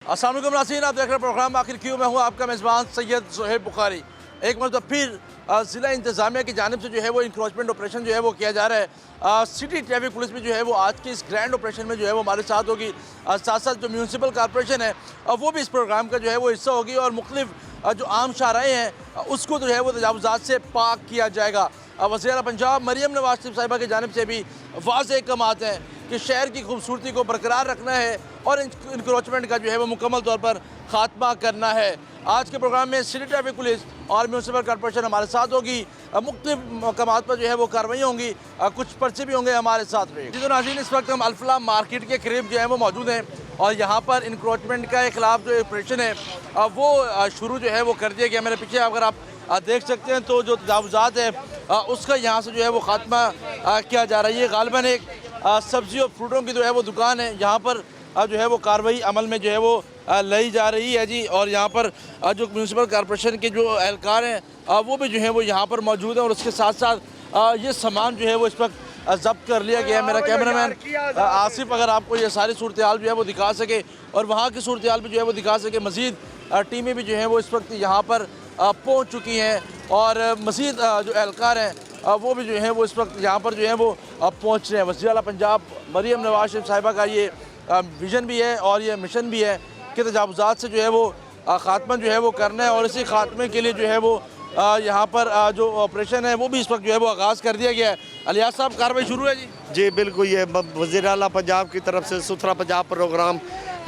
अस्सलाम वालेकुम नाज़रीन, आप देख रहे हैं प्रोग्राम आखिर क्यों। मैं हूँ आपका मेज़बान सैयद ज़ोहैब बुखारी। एक मरतबा फिर ज़िला इंतज़ामिया की जानिब से जो है वो इंक्रोचमेंट ऑपरेशन जो है वो किया जा रहा है। सिटी ट्रैफिक पुलिस भी जो है वो आज के इस ग्रैंड ऑपरेशन में जो है वो हमारे साथ होगी। साथ साथ जो म्यूनसिपल कॉर्पोरेशन है वो भी इस प्रोग्राम का जो है वो हिस्सा होगी और मुख्तलिफ जो आम शाहराएँ हैं उसको जो है वो तजावुज़ात से पाक किया जाएगा। वज़ीर आला पंजाब मरियम नवाज़ शरीफ साहिबा की जानिब से भी वाज़ेह अहकामात हैं कि शहर की खूबसूरती को बरकरार रखना है और इंक्रोचमेंट का जो है वो मुकम्मल तौर पर ख़ात्मा करना है। आज के प्रोग्राम में सिटी ट्रैफिक पुलिस और म्यूनसिपल कॉर्पोरेशन हमारे साथ होगी। मुख्तलिफ मकामात पर जो है वो कार्रवाई होंगी, कुछ पर्चे भी होंगे हमारे साथ में। जी तो नाज़रीन, इस वक्त हम अल्फला मार्केट के करीब जो है वो मौजूद हैं और यहाँ पर इंक्रोचमेंट के खिलाफ जो ऑपरेशन है वो शुरू जो है वो कर दिया गया। मेरे पीछे अगर आप देख सकते हैं तो जो तजावुज़ात है उसका यहाँ से जो है वो ख़ात्मा किया जा रहा है। ये गालिबन एक सब्ज़ी और फ्रूटों की जो है वो दुकान है, यहाँ पर जो है वो कार्रवाई अमल में जो है वो लाई जा रही है जी। और यहाँ पर जो म्यूनसिपल कॉर्पोरेशन के जो एहलकार हैं वो भी जो है वो यहाँ पर मौजूद हैं और उसके साथ साथ ये सामान जो है वो इस वक्त जब्त कर लिया गया है। मेरा कैमरामैन आसिफ अगर आपको ये सारी सूरत हाल जो है वो दिखा सके और वहाँ की सूरत हाल भी जो है वो दिखा सके। मज़ीद टीमें भी जो है वो इस वक्त यहाँ पर पहुँच चुकी हैं और मज़ीद जो एहलकार हैं वो भी जो है वो इस वक्त यहाँ पर जो है वो पहुँच रहे हैं। वज़ीर आला पंजाब मरियम नवाज़ शरीफ साहिबा का ये विज़न भी है और ये मिशन भी है कि तजावुज़ात से जो है वो ख़ात्मा जो है वो करना है और इसी ख़ात्मे के लिए जो है वो यहाँ पर जो ऑपरेशन है वो भी इस वक्त जो है वो आगाज़ कर दिया गया है। अलियास साहब, कार्रवाई शुरू है जी? जी बिल्कुल, ये वज़ीर आला पंजाब की तरफ से सुथरा पंजाब प्रोग्राम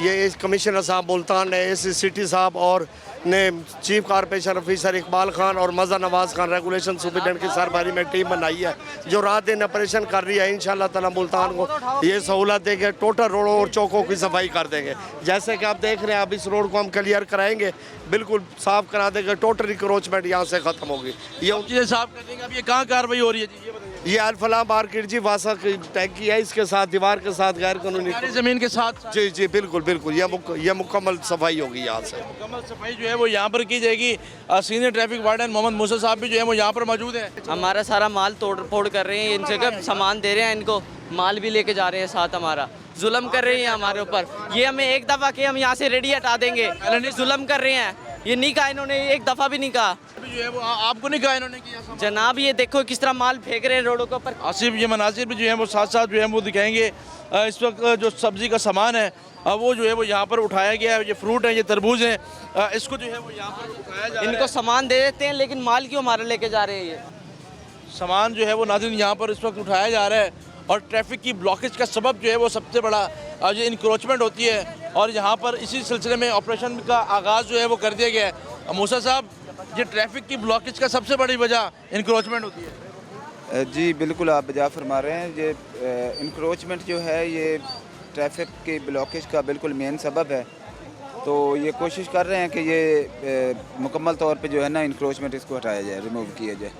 ये इस कमिश्नर साहब मुल्तान ने इस सिटी साहब और ने chief corporation officer Iqbal Khan और मज़ा नवाज़ खान रेगुलेशन सुपरिटेंडेंट की सरबराही में टीम बनाई है जो रात दिन ऑपरेशन कर रही है। इंशाल्लाह ताला मुल्तान को ये सहूलत देंगे, टोटल रोडों और चौकों की सफाई कर देंगे। जैसे कि आप देख रहे हैं, अब इस रोड को हम क्लियर कराएंगे, बिल्कुल साफ़ करा देंगे, टोटल इंक्रोचमेंट यहाँ से ख़त्म होगी। ये साफ कर देंगे। अब ये कहाँ कार्रवाई हो रही है जी, ये बताइए? ये अल्फला मार्केट जी, वासा की टैंकी है, इसके साथ दीवार के साथ गैर कानूनी ज़मीन के साथ। जी जी बिल्कुल बिल्कुल, ये मुकम्मल सफाई होगी यहाँ से। मुकम्मल सफाई जो है वो यहाँ पर की जाएगी। सीनियर ट्रैफिक वार्डन मोहम्मद मूसा साहब भी जो है वो यहाँ पर मौजूद है। हमारा सारा माल तोड़ फोड़ कर रहे हैं, इनसे कब सामान दे रहे हैं, इनको माल भी लेके जा रहे हैं, साथ हमारा जुल्म कर रहे हैं हमारे ऊपर। ये हमें एक दफ़ा के हम यहाँ से रेडी हटा देंगे, जुल्म कर रहे हैं। ये नहीं कहा इन्होंने, एक दफ़ा भी नहीं कहा। जो है वो आपको नहीं कहा इन्होंने किया जनाब, ये देखो किस तरह माल फेंक रहे हैं रोडों के ऊपर। आसिफ, ये मनाजिर भी जो है वो साथ साथ जो है वो दिखाएंगे। इस वक्त जो सब्ज़ी का सामान है वो जो है वो यहाँ पर उठाया गया है। ये फ्रूट है, ये तरबूज है, इसको जो है वो यहाँ पर उठाया जा रहा है। इनको सामान दे देते हैं लेकिन माल क्यों हमारा लेके जा रहे हैं? ये सामान जो है वो नाज़रीन यहाँ पर इस वक्त उठाया जा रहा है और ट्रैफिक की ब्लॉकेज का सबब जो है वो सबसे बड़ा ये इंक्रोचमेंट होती है और यहाँ पर इसी सिलसिले में ऑपरेशन का आगाज़ जो है वो कर दिया गया है। मूसा साहब, ये ट्रैफिक की ब्लॉकेज का सबसे बड़ी वजह इंक्रोचमेंट होती है? जी बिल्कुल, आप बजा फरमा रहे हैं। ये इंक्रोचमेंट जो है ये ट्रैफिक की ब्लॉकेज का बिल्कुल मेन सबब है। तो ये कोशिश कर रहे हैं कि ये मुकम्मल तौर पे जो है ना इंक्रोचमेंट इसको हटाया जाए, रिमूव किया जाए।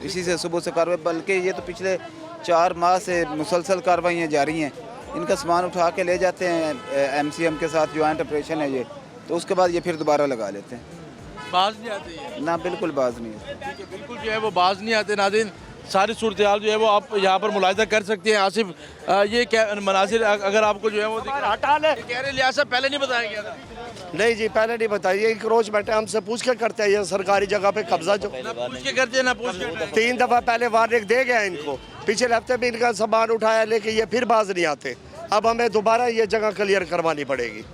इसी से सुबह से कार्रवाई, बल्कि ये तो पिछले 4 माह से मुसलसल कार्रवाइयाँ जारी हैं। इनका सामान उठा के ले जाते हैं, MCM के साथ ज्वाइंट ऑपरेशन है ये, तो उसके बाद ये फिर दोबारा लगा लेते हैं। बाज नहीं आती है ना, बिल्कुल बाज नहीं है। ठीक है, बिल्कुल जो है वो बाज नहीं आते। नाज़रीन, सारी सूरत हाल जो है वो आप यहाँ पर मुलाहिजा कर सकते हैं। आसिफ, ये क्या मनाजिर अगर आपको जो है वो हटा ले, कह रहे लिहाज साहब पहले नहीं बताया गया था? नहीं जी, पहले नहीं बताइए। इंक्रोचमेंट हमसे पूछ के करते हैं, ये सरकारी जगह पे कब्जा जो ना पूछ के करते हैं ना पूछ के। 3 दफ़ा पहले वार्निंग दे गया इनको। पिछले हफ्ते भी इनका सामान उठाया लेकिन ये फिर बाज नहीं आते। अब हमें दोबारा ये जगह क्लियर करवानी पड़ेगी।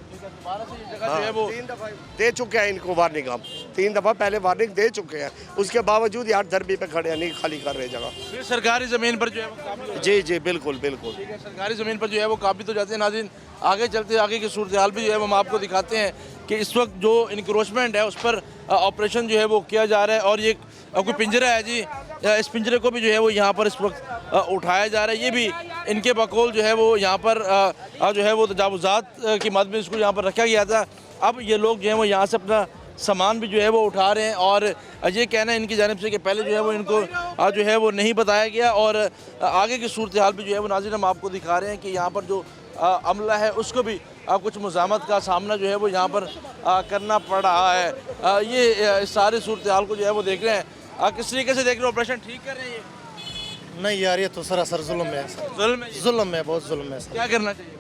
जो है वो 3 दफ़ा दे चुके हैं इनको वार्निंग, हम 3 दफ़ा पहले वार्निंग दे चुके हैं, उसके बावजूद यार धरबी पे खड़े हैं, नहीं खाली कर रहे जगह। फिर सरकारी ज़मीन पर जो है वो काबिज हो जी जी बिल्कुल बिल्कुल, ठीक है, सरकारी ज़मीन पर जो है वो काबिज हो जाते हैं। नाज़रीन, आगे चलते आगे की सूरत हाल भी जो है वो हम आपको दिखाते हैं कि इस वक्त जो इंक्रोचमेंट है उस पर ऑपरेशन जो है वो किया जा रहा है। और ये कोई पिंजरा है जी, इस पिंजरे को भी जो है वो यहाँ पर इस वक्त उठाया जा रहा है। ये भी इनके बकौल जो है वो यहाँ पर जो है वो तजावुज़ात की मद में इसको यहाँ पर रखा गया था। अब ये लोग जो है वो यहाँ से अपना सामान भी जो है वो उठा रहे हैं और ये कहना है इनकी जानिब से कि पहले जो है वो इनको जो है वो नहीं बताया गया। और आगे की सूरत हाल भी जो है वो नाज़रीन हम आपको दिखा रहे हैं कि यहाँ पर जो अमला है उसको भी कुछ मुज़ामत का सामना जो है वो यहाँ पर करना पड़ रहा है। ये सारी सूरत हाल को जो है वो देख रहे हैं। किस तरीके से देख रहे हैं? ऑपरेशन ठीक कर रहे हैं ये? नहीं यार, ये तो सरासर जुल्म है। जुल्म है, जुल्म है, बहुत जुल्म है। क्या करना चाहिए?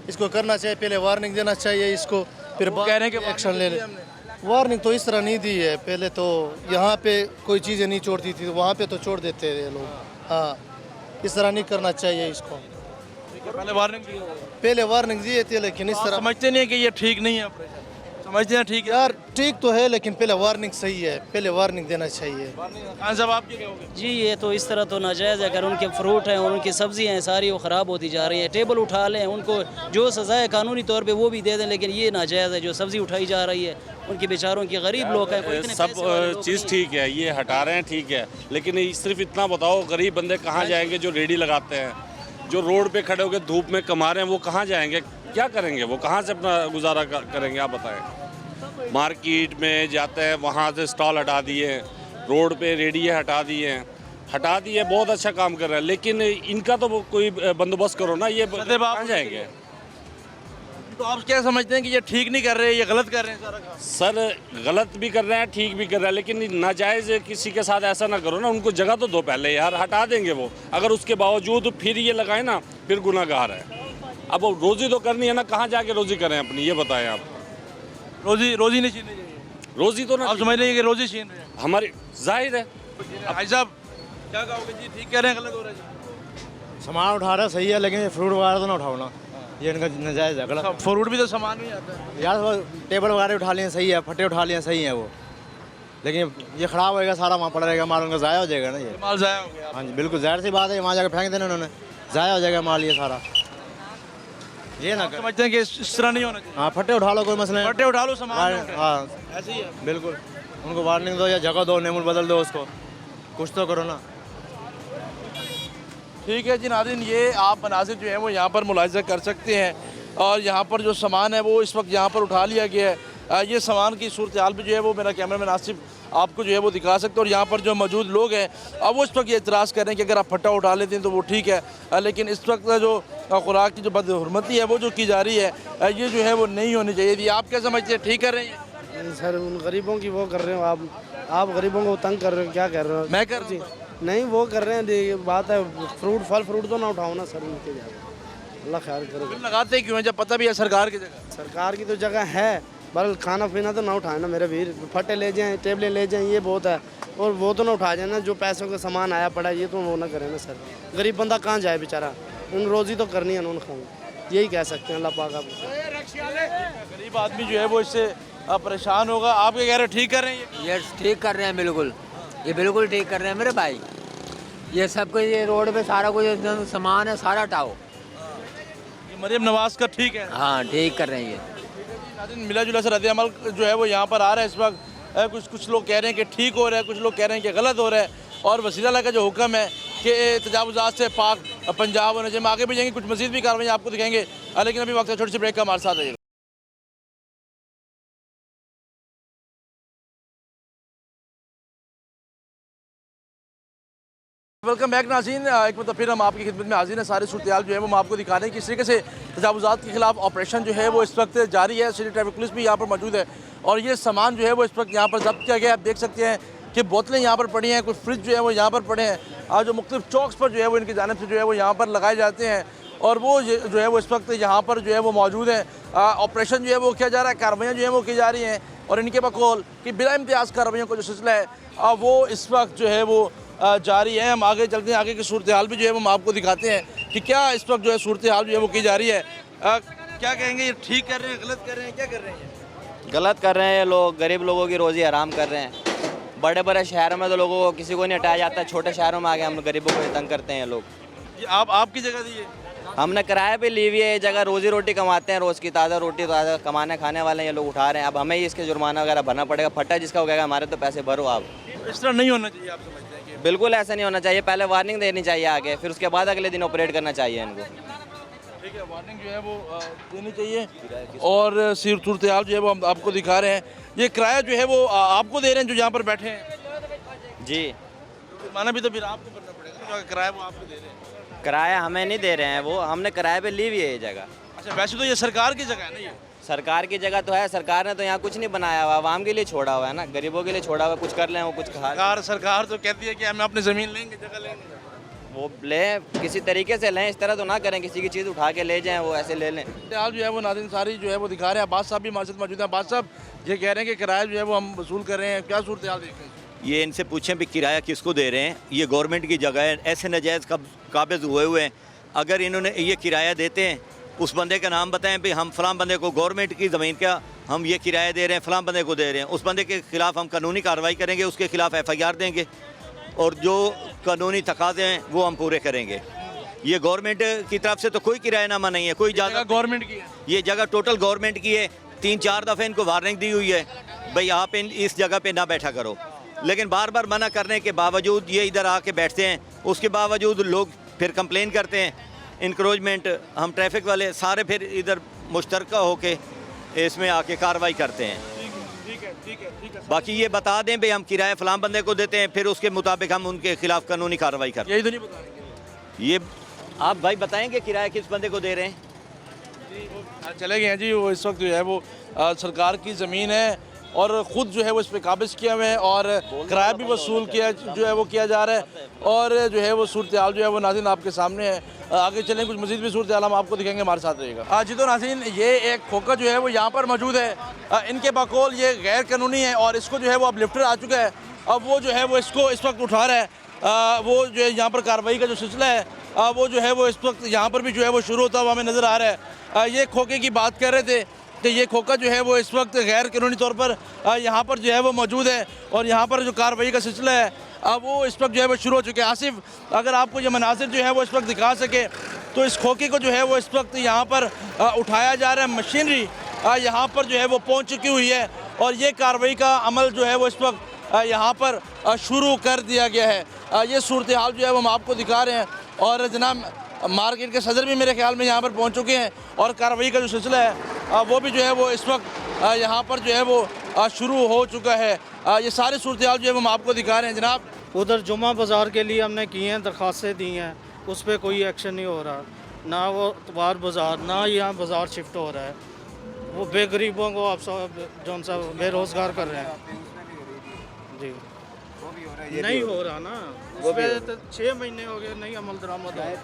इसको करना चाहिए, पहले वार्निंग देना चाहिए, इसको फिर वो कह रहे हैं कि एक्शन warning ले दी ले। हमने। वार्निंग तो इस तरह नहीं दी है, पहले तो यहाँ पे कोई चीज़ें नहीं छोड़ती थी, तो वहाँ पे तो छोड़ देते थे लोग। हाँ, इस तरह नहीं करना चाहिए इसको। पहले वार्निंग दी होगी। पहले वार्निंग दिए थे, लेकिन इस आप तरह समझते नहीं है कि ये ठीक नहीं है ऑपरेशन, समझते हैं ठीक है। यार ठीक तो है, लेकिन पहले वार्निंग सही है, पहले वार्निंग देना चाहिए। खान साहब आप क्या कहोगे? जी ये तो इस तरह तो नाजायज़ है। अगर उनके फ्रूट हैं और उनकी सब्जियां हैं सारी वो ख़राब होती जा रही हैं, टेबल उठा लें, उनको जो सज़ा है कानूनी तौर पे वो भी दे दें, लेकिन ये नाजायज़ है जो सब्ज़ी उठाई जा रही है। उनके बेचारों के गरीब लोग हैं, कोई इतने सब पैसे वाले लोग चीज़ नहीं। ठीक है, ये हटा रहे हैं ठीक है, लेकिन सिर्फ इतना बताओ गरीब बंदे कहाँ जाएंगे जो रेडी लगाते हैं, जो रोड पे खड़े होकर धूप में कमा रहे हैं, वो कहाँ जाएंगे, क्या करेंगे, वो कहाँ से अपना गुजारा करेंगे आप बताएं। मार्केट में जाते हैं वहाँ से स्टॉल हटा दिए, रोड पे रेडी हटा दिए, बहुत अच्छा काम कर रहे हैं, लेकिन इनका तो कोई बंदोबस्त करो ना, ये कहाँ जाएंगे। तो आप क्या समझते हैं कि ये ठीक नहीं कर रहे, ये गलत कर रहे हैं सारा काम? सर गलत भी कर रहे हैं, ठीक भी कर रहे हैं, लेकिन नाजायज़ किसी के साथ ऐसा ना करो ना, उनको जगह तो दो पहले यार, हटा देंगे वो, अगर उसके बावजूद फिर ये लगाए ना, फिर गुनाहगार है। अब वो रोज़ी तो करनी है ना, कहाँ जाके रोज़ी करें अपनी, ये बताएं आप। रोजी नहीं छीननी चाहिए, रोज़ी तो ना आप समझ रहे हैं कि रोजी छीन रहे हैं। हमारी जाहिर है। भाई साहब क्या कहोगे जी, ठीक कह रहे हैं गलत हो रहा है जी? सामान उठा रहा सही है, लेकिन ये फ्रूट वगैरह तो ना उठाओ ना, ये इनका नाजायज़ है, गलत। फ्रूट भी तो सामान में आता है। यार वो टेबल वगैरह उठा लिए सही है, फटे उठा लिए सही है वो, लेकिन ये ख़राब होएगा सारा, वहाँ पड़ा रहेगा माल, उनका ज़ाया हो जाएगा ना ये। माल ज़ाया हो गया। हाँ जी बिल्कुल, जाहिर सी बात है, वहाँ जाकर फेंक देना उन्होंने, ज़ाया हो जाएगा माल ये सारा, ये ना कर। समझते हैं कि इस तरह नहीं होना चाहिए। हाँ फटे उठा लो, कोई मसला नहीं। फटे उठा लो, सामान नहीं उठाए। हाँ ऐसे ही है। बिल्कुल, उनको वार्निंग दो या जगह दो, नेमूल बदल दो उसको, कुछ तो करो ना। ठीक है जी नाज़रीन, ये आप मनाजिर जो है वो यहाँ पर मुलाहिज़ा कर सकते हैं, और यहाँ पर जो सामान है वो इस वक्त यहाँ पर उठा लिया गया है। ये सामान की सूरत हाल भी जो है वो मेरा कैमरा मैन आसिफ आपको जो है वो दिखा सकते हैं। और यहाँ पर जो मौजूद लोग हैं अब वो इस वक्त ये एतराज़ कर रहे हैं कि अगर आप फट्टा उठा लेते हैं तो वो ठीक है, लेकिन इस वक्त जो खुराक की जो बदहुरमती है वो जो की जा रही है, ये जो है वो नहीं होनी चाहिए थी। आप क्या समझते हैं, ठीक कर रहे हैं? सर उन गरीबों की वो कर रहे हो आप गरीबों को तंग कर रहे हो, क्या कर रहे हो? मैं कर रहा हूँ। नहीं वो कर रहे हैं, ये बात है, फ्रूट तो ना उठाओ ना सर, उनके ज़्यादा अल्लाह ख्याल करो। बिल लगाते क्यों हैं जब पता भी है सरकार की जगह? सरकार की तो जगह है, बल खाना पीना तो ना उठाए ना मेरे वीर, फटे ले जाएं, टेबलें ले जाएं, ये बहुत है, और वो तो ना उठा जाए ना, जो पैसों का सामान आया पड़ा ये तो वो ना करें ना सर। गरीब बंदा कहाँ जाए बेचारा, उन रोज़ी तो करनी है उन्होंने खाऊँ, यही कह सकते हैं। अल्लाह पाक आपको। गरीब आदमी जो है वो इससे परेशान होगा। आप क्या कह रहे हैं, ठीक कर रहे हैं ये? ये ठीक कर रहे हैं बिल्कुल, ये बिल्कुल ठीक कर रहे हैं मेरे भाई। ये सब कुछ, ये रोड पे सारा कुछ एकदम सामान है सारा हटाओ। ये मरियम नवाज़ का ठीक है। हाँ ठीक कर रहे हैं ये। मिला जुला सा रद्द अमल जो है वो यहाँ पर आ रहा है इस वक्त। कुछ लोग कह रहे हैं कि ठीक हो रहा है, कुछ लोग कह रहे हैं कि गलत हो रहा है, और वज़ीर आला का जो हुक्म है कि तजावुज़ात से पाक पंजाब होने चाहिए। हम आगे भी जाएंगे, कुछ मज़ीद भी कार्रवाई आपको दिखाएंगे, लेकिन अभी वक्त है छोटी सी ब्रेक का, हमारे साथ रहिएगा। वेलकम बैक नाज़रीन, एक मतलब फिर हम आपकी खिदमत में हाजिर हैं। सारी सूरत जो है वो हम आपको दिखा रहे हैं कि इस तरीके से तजावुज़ात के खिलाफ ऑपरेशन जो है वो इस वक्त जारी है। सिटी ट्रैफिक पुलिस भी यहाँ पर मौजूद है, और ये सामान जो है वो इस वक्त यहाँ पर जब्त किया गया है। आप देख सकते हैं कि बोतलें यहाँ पर पड़ी हैं, कुछ फ्रिज जो है वो यहाँ पर पड़े हैं, और जो मुख्तलिफ चौक्स पर जो है वो इनकी जानिब से जो है वो यहाँ पर लगाए जाते हैं, और वो जो है वो इस वक्त यहाँ पर जो है वो मौजूद हैं। ऑपरेशन जो है वो किया जा रहा है, कार्रवाइयाँ जो है वो की जा रही हैं, और इनके बकौल कि बिला इम्तियाज़ कार्रवाइयों का जो सिलसिला है वो इस वक्त जो है वो जारी है। हम आगे चलते हैं, आगे की सूरत हाल भी जो है वो हम आपको दिखाते हैं कि क्या इस वक्त जो है सूरत हाल जो है वो की जा रही है। क्या कहेंगे, ये ठीक कर रहे हैं, गलत कर रहे हैं, क्या कर रहे हैं? गलत कर रहे हैं लोग, गरीब लोगों की रोज़ी हराम कर रहे हैं। बड़े बड़े शहरों में तो लोगों को किसी को नहीं हटाया जाता, छोटे शहरों में आके हम गरीबों को तंग करते हैं लोग। ये आपकी जगह दी है? हमने किराए पे ली हुई है, ये जगह रोज़ी रोटी कमाते हैं, रोज़ की ताज़ा रोटी ताज़ा कमाने खाने वाले ये लोग उठा रहे हैं। अब हमें ही इसके जुर्माना वगैरह भरना पड़ेगा, फट्टा जिसका हो गया हमारे तो पैसे भरो आप। इस तरह नहीं होना चाहिए, आप समझते हैं कि? बिल्कुल ऐसा नहीं होना चाहिए, पहले वार्निंग देनी चाहिए आगे, फिर उसके बाद अगले दिन ऑपरेट करना चाहिए इनको। ठीक है, वार्निंग जो है वो देनी चाहिए, और सूरत हाल जो है वो हम आपको दिखा रहे हैं। ये किराया जो है वो आपको दे रहे हैं जो यहाँ पर बैठे हैं जी, माना भी तो फिर आपको करना पड़ेगा, किराया वो आपको दे रहे हैं। किराया हमें नहीं दे रहे हैं, वो हमने किराए पे ली हुई है ये जगह। अच्छा, वैसे तो ये सरकार की जगह है ना? ये सरकार की जगह तो है, सरकार ने तो यहाँ कुछ नहीं बनाया हुआ, आवाम के लिए छोड़ा हुआ है ना, गरीबों के लिए छोड़ा हुआ है, कुछ कर लें वो कुछ खा। सरकार तो कहती है कि हम अपनी ज़मीन लेंगे, जगह लेंगे। वो लें, किसी तरीके से लें, इस तरह तो ना करें किसी की चीज़ उठा के ले जाएं वो ऐसे ले लें। हाल जो है वो नाज़रीन सारी जो है वो दिखा रहे हैं। अब्बास साहब भी हमारे साथ मौजूद हैं। अब्बास साहब ये कह रहे हैं कि किराया जो है वो हम वसूल कर रहे हैं, क्या सूरत हाल देख रहे हैं? ये इनसे पूछें भी किराया किसको दे रहे हैं। ये गवर्नमेंट की जगह है, ऐसे नजायज़ काबिज हुए हैं। अगर इन्होंने ये किराया देते हैं, उस बंदे का नाम बताएं भी हम फ़लाँ बंदे को गवर्नमेंट की ज़मीन का हम ये किराया दे रहे हैं, फ़लाँ बंदे को दे रहे हैं, उस बंदे के ख़िलाफ़ हम कानूनी कार्रवाई करेंगे, उसके ख़िलाफ़ FIR देंगे और जो कानूनी तकाज़े हैं वो हम पूरे करेंगे। ये गवर्नमेंट की तरफ से तो कोई किरायानामा नहीं है, कोई जगह गवर्नमेंट की है, ये जगह टोटल गवर्नमेंट की है। 3-4 दफ़े इनको वार्निंग दी हुई है भाई आप इस जगह पे ना बैठा करो, लेकिन बार बार मना करने के बावजूद ये इधर आके बैठते हैं। उसके बावजूद लोग फिर कंप्लेन करते हैं, इंक्रोचमेंट। हम ट्रैफिक वाले सारे फिर इधर मुश्तरका होके इसमें आके कार्रवाई करते हैं। बाकी ये बता दें भाई हम किराया फ़लाँ बंदे को देते हैं, फिर उसके मुताबिक हम उनके खिलाफ कानूनी कार्रवाई करते हैं। यही तो नहीं बताएंगे। ये आप भाई बताएंगे किराया किस बंदे को दे रहे हैं? चले गए हैं जी। वो इस वक्त जो है वो सरकार की ज़मीन है और ख़ुद जो है वो इस पर काबिज़ किया हुए हैं और किराया भी वसूल किया जो है वो किया जा रहा है। और जो है वो सूरत हाल जो है वो नाज़रीन आपके सामने है। आगे चलें, कुछ मज़ीद भी सूरत हाल हम आपको दिखाएंगे, हमारे साथ रहेगा। जी तो नाज़रीन ये एक खोखा जो है वो यहाँ पर मौजूद है। इनके बकौल ये गैर कानूनी है और इसको जो है वो अब लिफ्टर आ चुका है। अब वो जो है वो इसको इस वक्त उठा रहा है। वो जो है यहाँ पर कार्रवाई का जो सिलसिला है वो जो है वो इस वक्त यहाँ पर भी जो है वो शुरू होता हुआ हमें नज़र आ रहा है। ये खोखे की बात कर रहे थे कि ये खोखा जो है वो इस वक्त गैर कानूनी तौर पर यहाँ पर जो है वो मौजूद है और यहाँ पर जो कार्रवाई का सिलसिला है वो इस वक्त जो है वो शुरू हो चुके हैं। आसिफ, अगर आपको ये मनासिर जो है वो इस वक्त दिखा सके तो इस खोखे को जो है वो इस वक्त यहाँ पर उठाया जा रहा है। मशीनरी यहाँ पर जो है वो पहुँच चुकी हुई है और ये कार्रवाई का अमल जो है वो इस वक्त यहाँ पर शुरू कर दिया गया है। ये सूरत हाल जो है वो हम आपको दिखा रहे हैं और जनाब मार्केट के सदर भी मेरे ख्याल में यहाँ पर पहुँच चुके हैं और कार्रवाई का जो सिलसिला है वो भी जो है वो इस वक्त यहाँ पर जो है वो शुरू हो चुका है। ये सारी सूरत हाल जो है हम आपको दिखा रहे हैं जनाब। उधर जुमा बाज़ार के लिए हमने की हैं, दरख्वास्तें दी हैं, उस पर कोई एक्शन नहीं हो रहा। ना वो इतवार बाज़ार, ना यहाँ बाज़ार शिफ्ट हो रहा है। वो बेगरीबों को आप सब जौन सा बेरोज़गार कर रहे हैं जी। नहीं हो रहा ना, उस पर तो 6 महीने हो गए नहीं अमल दरामद है।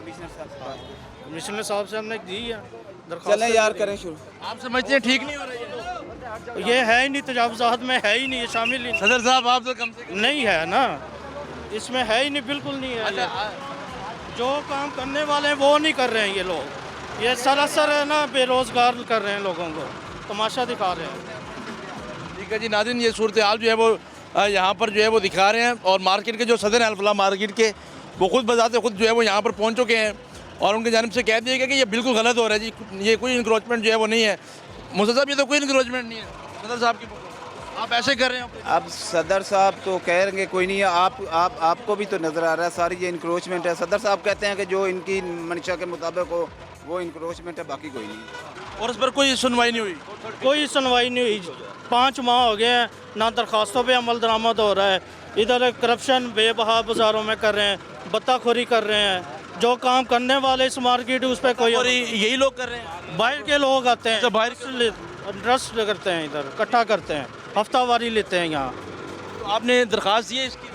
कमिश्नर साहब से हमने दी है चलें यार करें शुरू। आप समझते हैं ठीक नहीं हो रहा ये है ही नहीं, तजावुज़ात में है ही नहीं, ये शामिल ही नहीं। सदर साहब आप तो कम से कम नहीं है ना, इसमें है ही नहीं, बिल्कुल नहीं है। जो काम करने वाले हैं वो नहीं कर रहे हैं ये लोग। ये सरासर है ना बेरोज़गार कर रहे हैं, लोगों को तमाशा दिखा रहे हैं। ठीक है जी नाज़रीन, ये सूरत हाल जो है वो यहाँ पर जो है वो दिखा रहे हैं और मार्केट के जो सदर हैं अल-फलाह मार्केट के वो खुद बजाते खुद जो है वो यहाँ पर पहुँच चुके हैं और उनकी जानिब से कह दिया गया कि ये बिल्कुल गलत हो रहा है जी, ये कोई इंक्रोचमेंट जो है वो नहीं है। मुझे साहब ये तो कोई इंक्रोचमेंट नहीं है सदर साहब की, आप ऐसे कर रहे हैं। अब सदर साहब तो कहेंगे कोई नहीं है, आपको भी तो नज़र आ रहा है सारी ये इंक्रोचमेंट है। सदर साहब कहते हैं कि जो इनकी मंशा के मुताबिक हो वो इंक्रोचमेंट है, बाकी कोई नहीं। और इस पर कोई सुनवाई नहीं हुई? कोई सुनवाई नहीं हुई। 5 माह हो गए हैं, ना दरख्वास्तों पे अमल दरामद हो रहा है। इधर करप्शन बेबहा बाज़ारों में कर रहे हैं, बत्ताखोरी कर रहे हैं। जो काम करने वाले इस मार्केट उस पर कोई, और यही लोग कर रहे हैं, बाहर के लोग आते हैं, बाहर ट्रस्ट करते हैं, इधर इकट्ठा करते हैं, हफ्तावारी लेते हैं यहाँ। तो आपने दरख्वास्त दी है इसकी?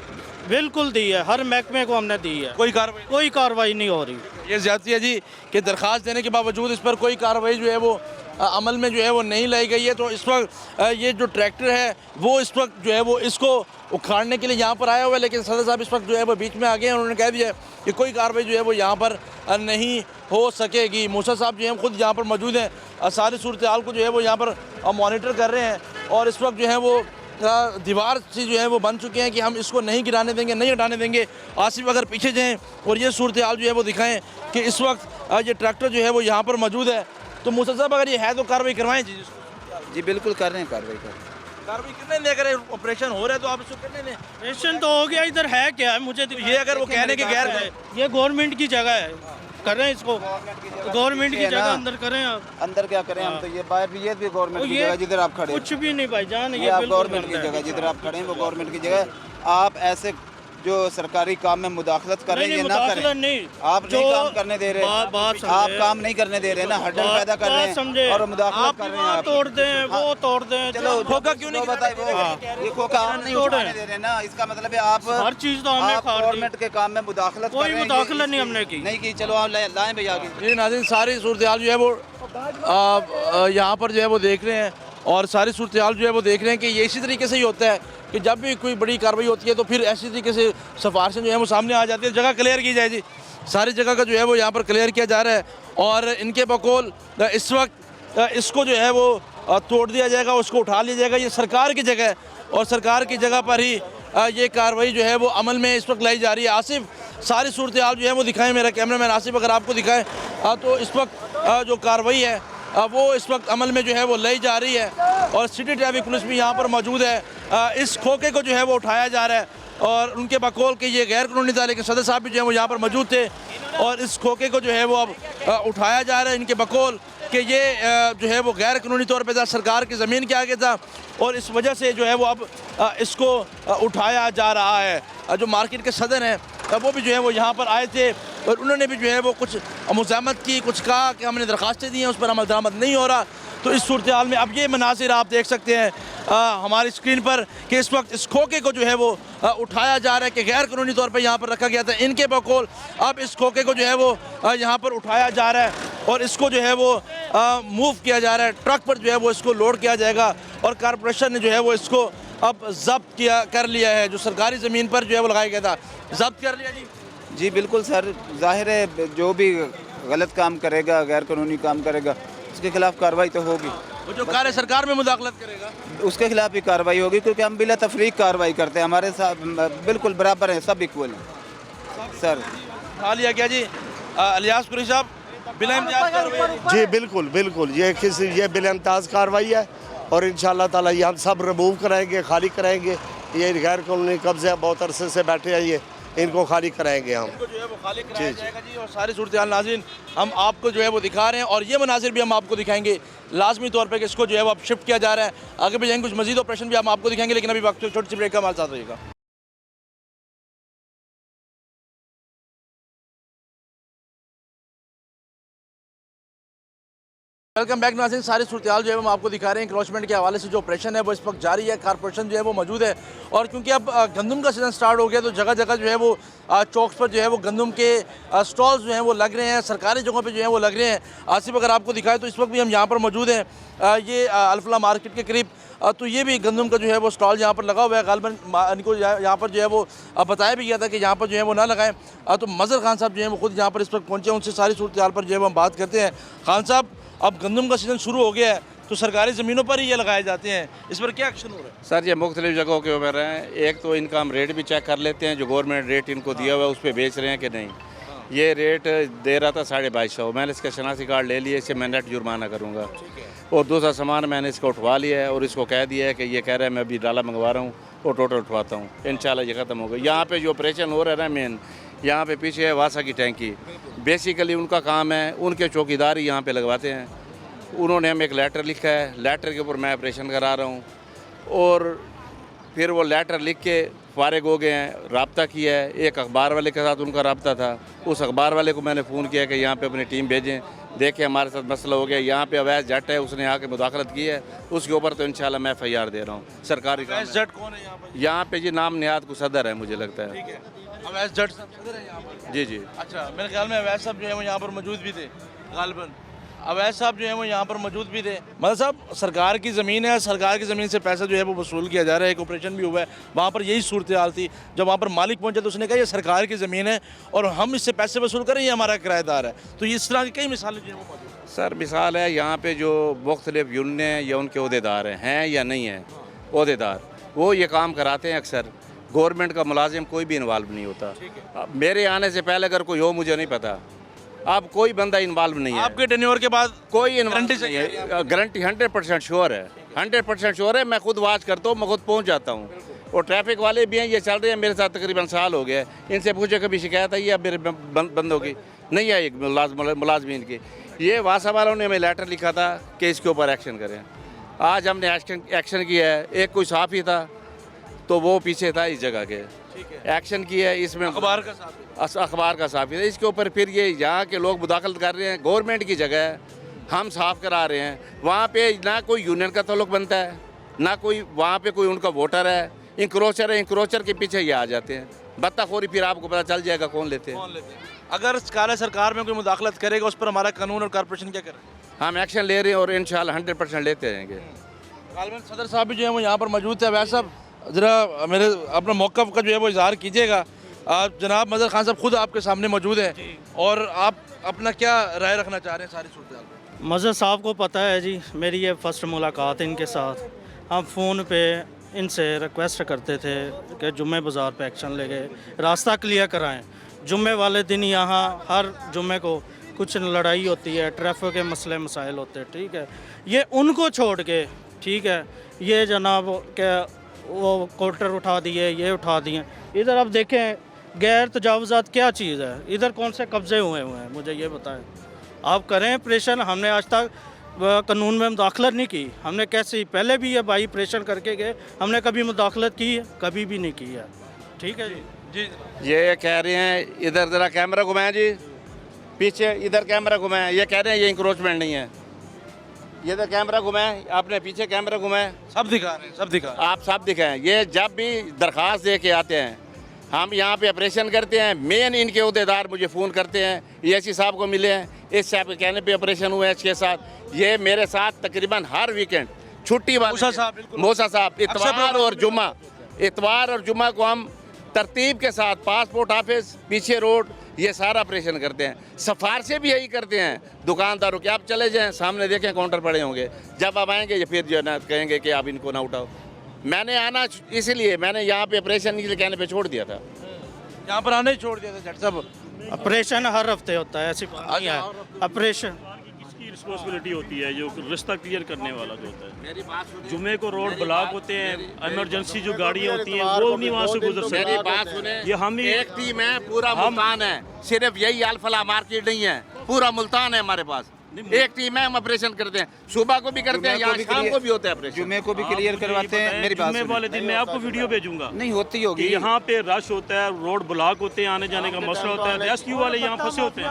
बिल्कुल दी है, हर महकमे को हमने दी है, कोई कार्रवाई नहीं हो रही। ये ज़्यादती है जी कि दरख्वास्त देने के बावजूद इस पर कोई कार्रवाई जो है वो अमल में जो है वो नहीं लाई गई है। तो इस वक्त ये जो ट्रैक्टर है वो इस वक्त जो है वो इसको उखाड़ने के लिए यहाँ पर आया हुआ है, लेकिन सदर साहब इस वक्त जो है वो बीच में आ गए हैं। उन्होंने कह दिया कि कोई कार्रवाई जो है वो यहाँ पर नहीं हो सकेगी। मूसा साहब जो हैं खुद यहाँ पर मौजूद हैं, सारी सूरत हाल को जो है वो यहाँ पर मॉनिटर कर रहे हैं और इस वक्त जो है वो दीवार से जो है वो बन चुके हैं कि हम इसको नहीं गिराने देंगे, नहीं हटाने देंगे। आसिफ अगर पीछे जाएँ और ये सूरत हाल जो है वो दिखाएँ कि इस वक्त ये ट्रैक्टर जो है वो यहाँ पर मौजूद है। तो मूसा साहब अगर ये है तो कार्रवाई करवाएं जी। बिल्कुल कर रहे हैं कार्रवाई करने नहीं, अगर ऑपरेशन हो रहा है तो आप इसको करने दें। ऑपरेशन तो हो गया, इधर है क्या है मुझे ये अगर वो कहने के गैर है, ये गवर्नमेंट की जगह है, करें इसको गवर्नमेंट की जगह अंदर करें। आप अंदर क्या करें हम तो ये बाहर भी, ये भी गवर्नमेंट की जगह जिधर आप खड़े, कुछ भी नहीं भाईजान, ये आप गवर्नमेंट की जगह जिधर आप खड़े हैं वो गवर्नमेंट की जगह। आप ऐसे जो सरकारी काम में मुदाखलत कर रहे हैं ये ना करें। नहीं, आप नहीं काम करने दे रहे, आप काम नहीं करने दे रहे ना, हड्डल पैदा कर रहे हैं और मुदाखलत कर रहे हैं। तोड़ दें, वो तोड़ दें, चलो खोखा क्यों नहीं बताए, ये खोखा आप नहीं उठाने दे रहे ना, इसका मतलब है आप हर चीज तो हमने गवर्नमेंट के काम में मुदाखलत कर रहे हैं। कोई मुदाखलत नहीं हमने की, नहीं की। चलो आप लाएं भैया आगे। जी नाज़रीन, सारी सूरत हाल जो है वो यहाँ पर जो है वो देख रहे हैं और सारी सूरत हाल जो है वो देख रहे हैं कि ये इसी तरीके से ही होता है कि जब भी कोई बड़ी कार्रवाई होती है तो फिर ऐसी तरीके से सिफारिशें जो है वो सामने आ जाती है। जगह क्लियर की जाए जी, सारी जगह का जो है वो यहाँ पर क्लियर किया जा रहा है और इनके बकौल इस वक्त इसको जो है वो तोड़ दिया जाएगा, उसको उठा लिया जाएगा। ये सरकार की जगह है और सरकार की जगह पर ही ये कार्रवाई जो है वो अमल में इस वक्त लाई जा रही है। आसिफ, सारी सूरत हाल जो है वो दिखाएं, मेरा कैमरामैन आसिफ अगर आपको दिखाएं तो इस वक्त जो कार्रवाई है वो इस वक्त अमल में जो है वो लाई जा रही है और सिटी ट्रैफिक पुलिस भी यहाँ पर मौजूद है। इस खोखे को जो है वो उठाया जा रहा है और उनके बकौल के ये गैर कानूनी था, लेकिन सदर साहब भी जो है वो यहाँ पर मौजूद थे और इस खोखे को जो है वो अब उठाया जा रहा है इनके बकौल कि ये जो है वो गैर कानूनी तौर पे था, सरकार की ज़मीन के आगे था और इस वजह से जो है वो अब इसको उठाया जा रहा है। जो मार्केट के सदर हैं वो भी जो है वो यहाँ पर आए थे और उन्होंने भी जो है वो कुछ मुज़ाहमत की, कुछ कहा कि हमने दरख्वास्तें दी हैं, उस पर अमल दरामद नहीं हो रहा। तो इस सूरत हाल में अब ये मनासिर आप देख सकते हैं हमारी स्क्रीन पर कि इस वक्त इस खोखे को जो है वो उठाया जा रहा है कि गैर कानूनी तौर पर यहाँ पर रखा गया था। इनके बकौल अब इस खोखे को जो है वो यहाँ पर उठाया जा रहा है और इसको जो है वो मूव किया जा रहा है, ट्रक पर जो है वो इसको लोड किया जाएगा और कॉरपोरेशन ने जो है वो इसको अब जब्त कर लिया है। जो सरकारी ज़मीन पर जो है वो लगाया गया था, जब्त कर लिया जी। जी बिल्कुल सर, जाहिर है जो भी गलत काम करेगा, गैर कानूनी काम करेगा, उसके खिलाफ कार्रवाई तो होगी। वो जो कार्य सरकार में मुदाखलत करेगा उसके खिलाफ भी कार्रवाई होगी, क्योंकि हम बिला तफरीक कार्रवाई करते हैं, हमारे साथ बिल्कुल बराबर हैं, सब इक्वल हैं सर। उठा लिया गया जी। इलियास कुरैशी साहब, बिला इम्तियाज़ कार्रवाई है जी। जी बिल्कुल बिल्कुल, ये बिल इम्तियाज़ कार्रवाई है और इंशाअल्लाह ताला ये हम सब रिमूव कराएंगे, खाली कराएंगे। ये गैर कानूनी कब्जे बहुत अरसे से बैठे हैं, ये इनको खाली कराएंगे हम। इनको जो है वो खाली कराया जाएगा जी। और सारी सूरत हाल नाज़रीन हम आपको जो है वो दिखा रहे हैं और ये मनाजिर भी हम आपको दिखाएंगे लाजमी तौर पे कि इसको जो है वो अब शिफ्ट किया जा रहा है। आगे भी जाएंगे, कुछ मजीद ऑपरेशन भी हम आपको दिखाएंगे, लेकिन अभी वक्त छोटी सी ब्रेक का हमारे साथ रहिएगा। वेलकम बैक नाज़रीन, सारी सूरत हाल जो है हम आपको दिखा रहे हैं। इंक्रोचमेंट के हवाले से जो ऑपरेशन है वो इस वक्त जारी है, कॉरपोरेशन जो है वो मौजूद है और क्योंकि अब गंदम का सीज़न स्टार्ट हो गया तो जगह जगह जो है वो चौक्स पर जो है वो गंदम के स्टॉल्स जो हैं वो लग रहे हैं, सरकारी जगहों पे जो है वो लग रहे हैं। आसिफ अगर आपको दिखाए तो इस वक्त भी हम यहाँ पर मौजूद हैं, ये अल्फला मार्केट के करीब। तो ये भी गंदम का जो है वो स्टॉल यहाँ पर लगा हुआ है। गालबन इनको यहाँ पर जो है वो बताया भी गया था कि यहाँ पर जो है वो ना लगाएं। तो मज़हर खान साहब जो है वो खुद यहाँ पर इस वक्त पहुँचे, उनसे सारी सूरत हाल पर जो है वो हम बात करते हैं। खान साहब, अब गंदम का सीज़न शुरू हो गया है तो सरकारी ज़मीनों पर ही ये लगाए जाते हैं, इस पर क्या एक्शन हो रहा है? सर ये मुख्तलिफ जगहों के ऊपर हैं। एक तो इनका हम रेट भी चेक कर लेते हैं, जो गवर्नमेंट रेट इनको दिया हुआ है उस पर बेच रहे हैं कि नहीं। ये रेट दे रहा था 2250, मैंने इसका शनाख्ती कार्ड ले लिया, इससे मैं नेट जुर्माना करूँगा। और दूसरा सामान मैंने इसको उठवा लिया है और इसको कह दिया है कि ये कह रहा है मैं अभी डाला मंगवा रहा हूँ और टोटल उठवाता हूँ, इंशाल्लाह ये ख़त्म हो गया। यहाँ पे जो ऑपरेशन हो रहा है ना मेन, यहाँ पे पीछे है वासा की टैंकी, बेसिकली उनका काम है, उनके चौकीदार ही यहाँ पे लगवाते हैं। उन्होंने हमें एक लेटर लिखा है, लेटर के ऊपर मैं ऑपरेशन करा रहा हूँ और फिर वो लेटर लिख के फारिग हो गए हैं। रब्ता किया है, एक अखबार वाले के साथ उनका रब्ता था, उस अखबार वाले को मैंने फ़ोन किया कि यहाँ पे अपनी टीम भेजें, देखें हमारे साथ मसला हो गया। यहाँ पे अवैध जट है, उसने आके मुदाखलत की है, उसके ऊपर तो इंशाल्लाह मैं FIR दे रहा हूँ। सरकारी जट कौन है यहाँ पर? यहाँ पे जी नाम निहाद को सदर है मुझे लगता है। ठीक है, अवैध जट साहब सदर है यहाँ पर? जी जी। अच्छा, मेरे ख्याल में अवैध साहब जो है वो यहाँ पर मौजूद भी थे, गालिबन अवैध साहब जो है वो यहाँ पर मौजूद भी थे। मतलब साहब सरकार की ज़मीन है, सरकार की ज़मीन से पैसा जो है वो वसूल किया जा रहा है। एक ऑपरेशन भी हुआ है, वहाँ पर यही सूरत हाल थी। जब वहाँ पर मालिक पहुँचा तो उसने कहा ये सरकार की ज़मीन है और हम इससे पैसे वसूल करें, ये हमारा किराएदार है। तो इस तरह की कई मिसालें जो है वो मौजूद हैं। सर मिसाल है यहाँ पे जो मुख्तलिफ यूनियन या उनके अहदेदार हैं या नहीं हैं अहदेदार, वो ये काम कराते हैं। अक्सर गवर्नमेंट का मुलाजिम कोई भी इन्वॉल्व नहीं होता। मेरे आने से पहले अगर कोई हो मुझे नहीं पता, अब कोई बंदा इन्वॉल्व नहीं है। आपके टेन्योर के बाद कोई गारंटी नहीं है, गारंटी 100% श्योर है, 100% श्योर है। मैं खुद वाच करता हूँ, मैं खुद पहुँच जाता हूँ। और ट्रैफिक वाले भी हैं, ये चल रहे हैं मेरे साथ तकरीबन साल हो गया। इनसे पूछे कभी शिकायत आई है मेरे बंदों की? नहीं आई मुलाजमीन की। ये वासा वालों ने हमें लेटर लिखा था कि इसके ऊपर एक्शन करें। आज हमने एक्शन किया है। एक कोई साफ़ी था तो वो पीछे था इस जगह के, एक्शन की है इसमें, अखबार का साथ अखबार का साफी है। इसके ऊपर फिर ये यहाँ के लोग मुदाखलत कर रहे हैं, गवर्नमेंट की जगह है, हम साफ करा रहे हैं। वहाँ पे ना कोई यूनियन का ताल्लुक बनता है, ना कोई वहाँ पे कोई उनका वोटर है, इंक्रोचर है, इंक्रोचर के पीछे ये आ जाते हैं। बत्ताखोरी फिर आपको पता चल जाएगा कौन लेते हैं। अगर काले सरकार में कोई मुदाखलत करेगा उस पर हमारा कानून और कॉर्पोरेशन क्या करे? हम एक्शन ले रहे हैं और इंशाल्लाह 100% लेते रहेंगे। गालिबन सदर साहब भी जो है वो यहाँ पर मौजूद थे। वैसे साहब ज़रा मेरे अपना मौक़िफ़ का जो है वो इज़हार कीजिएगा। जनाब मज़हर खान साहब खुद आपके सामने मौजूद हैं और आप अपना क्या राय रखना चाह रहे हैं सारी सूरत में? मज़हर साहब को पता है जी, मेरी ये फ़र्स्ट मुलाकात इनके साथ। हम फ़ोन पे इनसे रिक्वेस्ट करते थे कि जुम्मे बाज़ार पे एक्शन ले गए, रास्ता क्लियर कराएं। जुम्मे वाले दिन यहाँ हर जुम्मे को कुछ लड़ाई होती है, ट्रैफिक के मसले मसाइल होते हैं, ठीक है। ये उनको छोड़ के, ठीक है, ये जनाब के वो कोटर उठा दिए, ये उठा दिए। इधर आप देखें गैर तजावुज़ात क्या चीज़ है, इधर कौन से कब्ज़े हुए हैं, मुझे ये बताएं। आप करें प्रेशर, हमने आज तक कानून में मुदाखलत नहीं की। हमने कैसे पहले भी ये भाई प्रेशर करके गए, हमने कभी मुदाखलत की है? कभी भी नहीं की है, ठीक है जी। जी ये कह रहे हैं इधर ज़रा कैमरा घुमाएं जी, पीछे इधर कैमरा घुमाएं। ये कह रहे हैं ये इंक्रोचमेंट नहीं है। ये इधर कैमरा घुमाएं, आपने पीछे कैमरा घुमाएं, सब दिखा रहे हैं, सब दिखा रहे हैं। आप सब दिखाएं। ये जब भी दरख्वास्त दे के आते हैं, हम यहाँ पे ऑपरेशन करते हैं, मेन इनके अहदेदार मुझे फ़ोन करते हैं, ESC साहब को मिले हैं, इस साहब के कहने पे ऑपरेशन हुए हैं 6-7। ये मेरे साथ तकरीबन हर वीकेंड छुट्टी वाले मूसा साहब इतवार और जुम्मा को हम तरतीब के साथ पासपोर्ट ऑफिस, पीछे रोड, ये सारा ऑपरेशन करते हैं। सिफारिशें भी यही करते हैं दुकानदारों के। आप चले जाएं, सामने देखें काउंटर पड़े होंगे। जब आप आएंगे ये फिर जो है ना कहेंगे कि आप इनको ना उठाओ। मैंने आना इसलिए, मैंने यहाँ पे ऑपरेशन इसलिए कहने पे छोड़ दिया था। यहाँ पर आने ही छोड़ दिया था जट साहब। ऑपरेशन हर हफ्ते होता है, ऐसी बात नहीं है। ऑपरेशन किसकी रिस्पॉन्सिबिलिटी होती है? जो रास्ता क्लियर करने वाला जो होता है। जुमे को रोड ब्लॉक होते हैं, इमरजेंसी जो गाड़ियाँ होती हैं वो नहीं वहाँ से गुजर सकती। मेरी बात सुने, ये हम ही एक टीम है, पूरा मुल्तान है, सिर्फ यही अल्फला मार्केट नहीं है, पूरा मुल्तान है हमारे पास। एक टीम है, हम ऑपरेशन करते हैं, सुबह को भी करते हैं, यहाँ शाम को भी होता है ऑपरेशन। जुम्मे को भी क्लियर करवाते हैं। मेरी बात जुम्मे वाले दिन मैं आपको वीडियो भेजूंगा। नहीं होती होगी, यहाँ पे रश होता है, रोड ब्लॉक होते हैं, आने जाने का मसला होता है, रेस्क्यू वाले यहाँ फंसे होते हैं।